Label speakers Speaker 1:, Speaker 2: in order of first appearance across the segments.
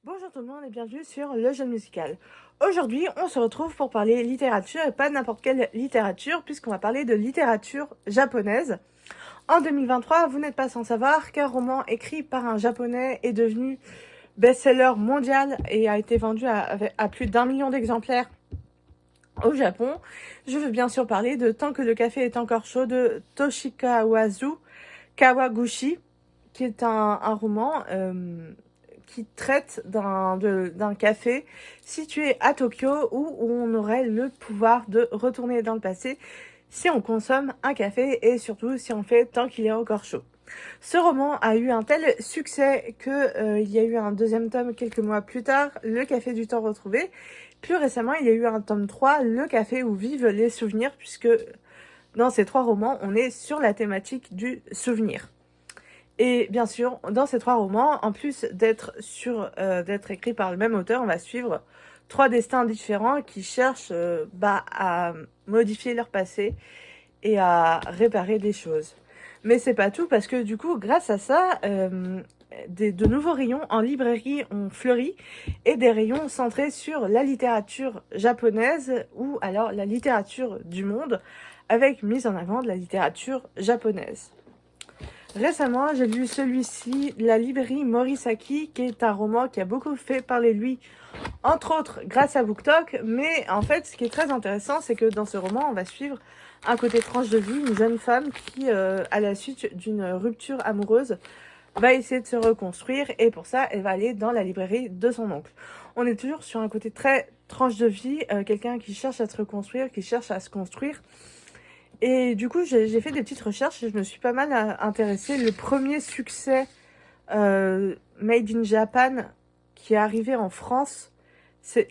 Speaker 1: Bonjour tout le monde et bienvenue sur Le Jeune Musical. Aujourd'hui, on se retrouve pour parler littérature et pas n'importe quelle littérature puisqu'on va parler de littérature japonaise. En 2023, vous n'êtes pas sans savoir qu'un roman écrit par un japonais est devenu best-seller mondial et a été vendu à plus d'1 million d'exemplaires au Japon. Je veux bien sûr parler de Tant que le café est encore chaud de Toshikawazu Kawaguchi, qui est un roman qui traite d'un café situé à Tokyo où on aurait le pouvoir de retourner dans le passé si on consomme un café et surtout si on fait tant qu'il est encore chaud. Ce roman a eu un tel succès que il y a eu un deuxième tome quelques mois plus tard, Le café du temps retrouvé. Plus récemment, il y a eu un tome 3, Le café où vivent les souvenirs, puisque dans ces 3 romans, on est sur la thématique du souvenir. Et bien sûr, dans ces 3 romans, en plus d'être écrits par le même auteur, on va suivre 3 destins différents qui cherchent à modifier leur passé et à réparer des choses. Mais c'est pas tout, parce que du coup, grâce à ça, de nouveaux rayons en librairie ont fleuri et des rayons centrés sur la littérature japonaise ou alors la littérature du monde, avec mise en avant de la littérature japonaise. Récemment, j'ai lu celui-ci, La librairie Morisaki, qui est un roman qui a beaucoup fait parler de lui, entre autres grâce à BookTok. Mais en fait, ce qui est très intéressant, c'est que dans ce roman, on va suivre un côté tranche de vie, une jeune femme qui, à la suite d'une rupture amoureuse, va essayer de se reconstruire et pour ça, elle va aller dans la librairie de son oncle. On est toujours sur un côté très tranche de vie, quelqu'un qui cherche à se reconstruire, qui cherche à se construire. Et du coup, j'ai fait des petites recherches et je me suis pas mal intéressée. Le premier succès Made in Japan qui est arrivé en France,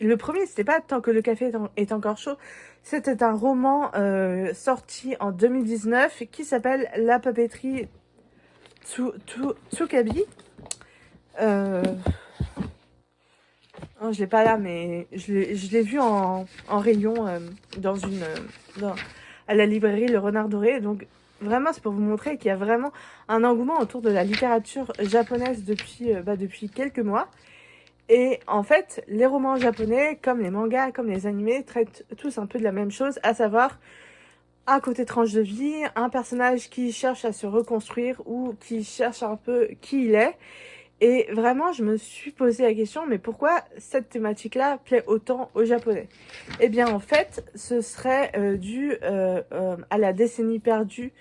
Speaker 1: le premier, c'était pas Tant que le café est encore chaud, c'était un roman sorti en 2019 qui s'appelle La papeterie Tsukabi. Non, je l'ai pas là, mais je l'ai vu en rayon à la librairie Le Renard Doré. Donc vraiment, c'est pour vous montrer qu'il y a vraiment un engouement autour de la littérature japonaise depuis quelques mois. Et en fait, les romans japonais, comme les mangas, comme les animés, traitent tous un peu de la même chose, à savoir un côté tranche de vie, un personnage qui cherche à se reconstruire ou qui cherche un peu qui il est. Et vraiment, je me suis posé la question, mais pourquoi cette thématique-là plaît autant aux Japonais? Eh bien, en fait, ce serait dû à la décennie perdue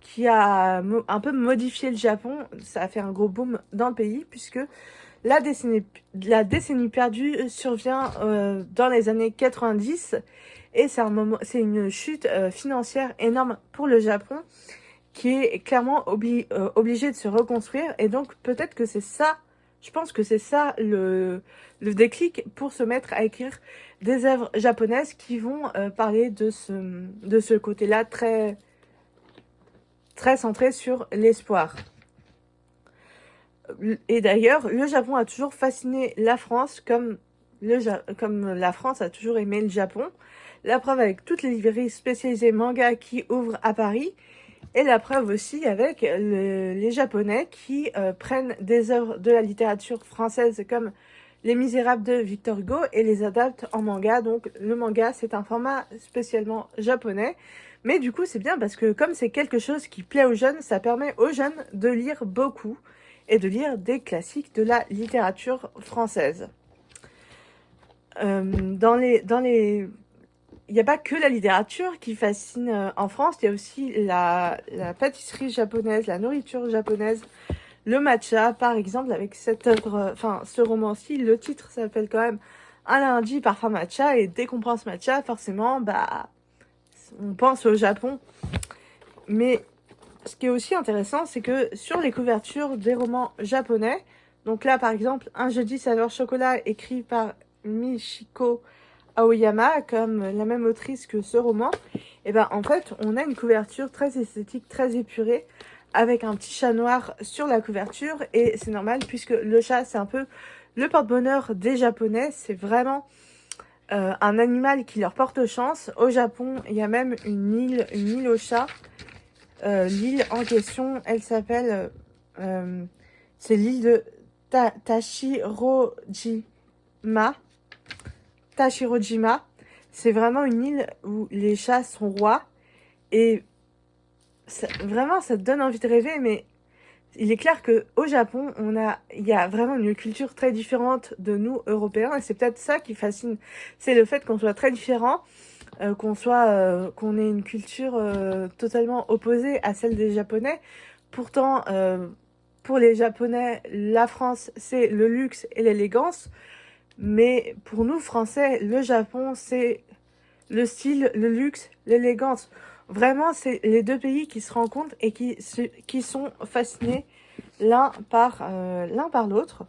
Speaker 1: qui a un peu modifié le Japon. Ça a fait un gros boom dans le pays, puisque la décennie perdue survient dans les années 90, et c'est une chute financière énorme pour le Japon, qui est clairement obligé de se reconstruire. Et donc peut-être que c'est ça, je pense que c'est ça le déclic pour se mettre à écrire des œuvres japonaises qui vont parler de ce côté-là très, très centré sur l'espoir. Et d'ailleurs, le Japon a toujours fasciné la France comme la France a toujours aimé le Japon. La preuve avec toutes les librairies spécialisées manga qui ouvrent à Paris. Et la preuve aussi avec les Japonais qui prennent des œuvres de la littérature française comme Les Misérables de Victor Hugo et les adaptent en manga. Donc le manga, c'est un format spécialement japonais. Mais du coup, c'est bien parce que comme c'est quelque chose qui plaît aux jeunes, ça permet aux jeunes de lire beaucoup et de lire des classiques de la littérature française. Il n'y a pas que la littérature qui fascine en France, il y a aussi la pâtisserie japonaise, la nourriture japonaise, le matcha, par exemple, avec ce roman-ci, le titre s'appelle quand même Un lundi parfum matcha, et dès qu'on pense matcha, forcément, on pense au Japon. Mais ce qui est aussi intéressant, c'est que sur les couvertures des romans japonais, donc là, par exemple, Un jeudi saveur chocolat, écrit par Michiko Aoyama, comme la même autrice que ce roman, et en fait, on a une couverture très esthétique, très épurée, avec un petit chat noir sur la couverture, et c'est normal puisque le chat, c'est un peu le porte-bonheur des Japonais, c'est vraiment un animal qui leur porte chance. Au Japon, il y a même une île au chat. L'île en question, elle s'appelle, c'est l'île de Tashirojima. Tashirojima. C'est vraiment une île où les chats sont rois. Et vraiment, ça te donne envie de rêver, mais il est clair qu'au Japon, il y a vraiment une culture très différente de nous, Européens, et c'est peut-être ça qui fascine. C'est le fait qu'on soit très différents, qu'on ait une culture totalement opposée à celle des Japonais. Pourtant, pour les Japonais, la France, c'est le luxe et l'élégance. Mais pour nous, Français, le Japon, c'est le style, le luxe, l'élégance. Vraiment, c'est les deux pays qui se rencontrent et qui sont fascinés l'un par l'autre.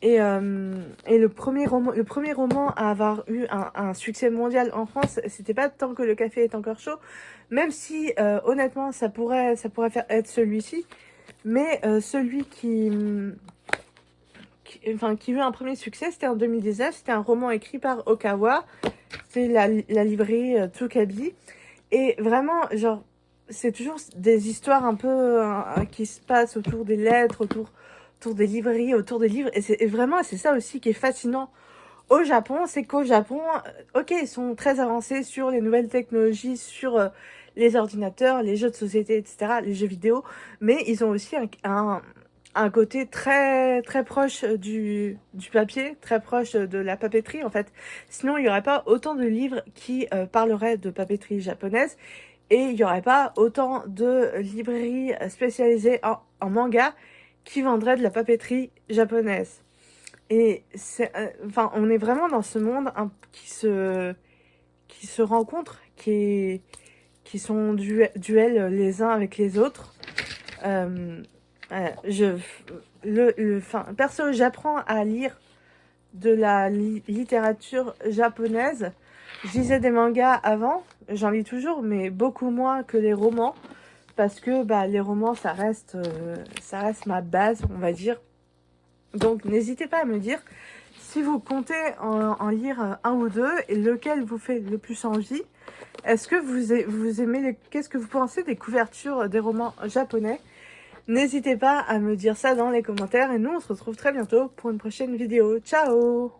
Speaker 1: Et le premier roman à avoir eu un succès mondial en France, c'était pas Tant que le café est encore chaud, même si honnêtement ça pourrait faire être celui-ci, mais celui qui eut un premier succès, c'était en 2019, c'était un roman écrit par Okawa, c'est la librairie Tokabi, et vraiment, genre, c'est toujours des histoires un peu qui se passent autour des lettres, autour des librairies, autour des livres, et c'est ça aussi qui est fascinant au Japon, c'est qu'au Japon, ok, ils sont très avancés sur les nouvelles technologies, sur les ordinateurs, les jeux de société, etc., les jeux vidéo, mais ils ont aussi un côté très très proche du papier, très proche de la papeterie en fait. Sinon, il n'y aurait pas autant de livres qui parleraient de papeterie japonaise, et il n'y aurait pas autant de librairies spécialisées en manga qui vendraient de la papeterie japonaise. Et on est vraiment dans ce monde qui se rencontrent, qui sont duels les uns avec les autres. Perso, j'apprends à lire de la littérature japonaise. Je lisais des mangas avant, j'en lis toujours, mais beaucoup moins que les romans, parce que les romans, ça reste ma base, on va dire. Donc n'hésitez pas à me dire si vous comptez en lire un ou deux et lequel vous fait le plus envie. Est-ce que vous aimez qu'est-ce que vous pensez des couvertures des romans japonais? N'hésitez pas à me dire ça dans les commentaires, et nous on se retrouve très bientôt pour une prochaine vidéo. Ciao!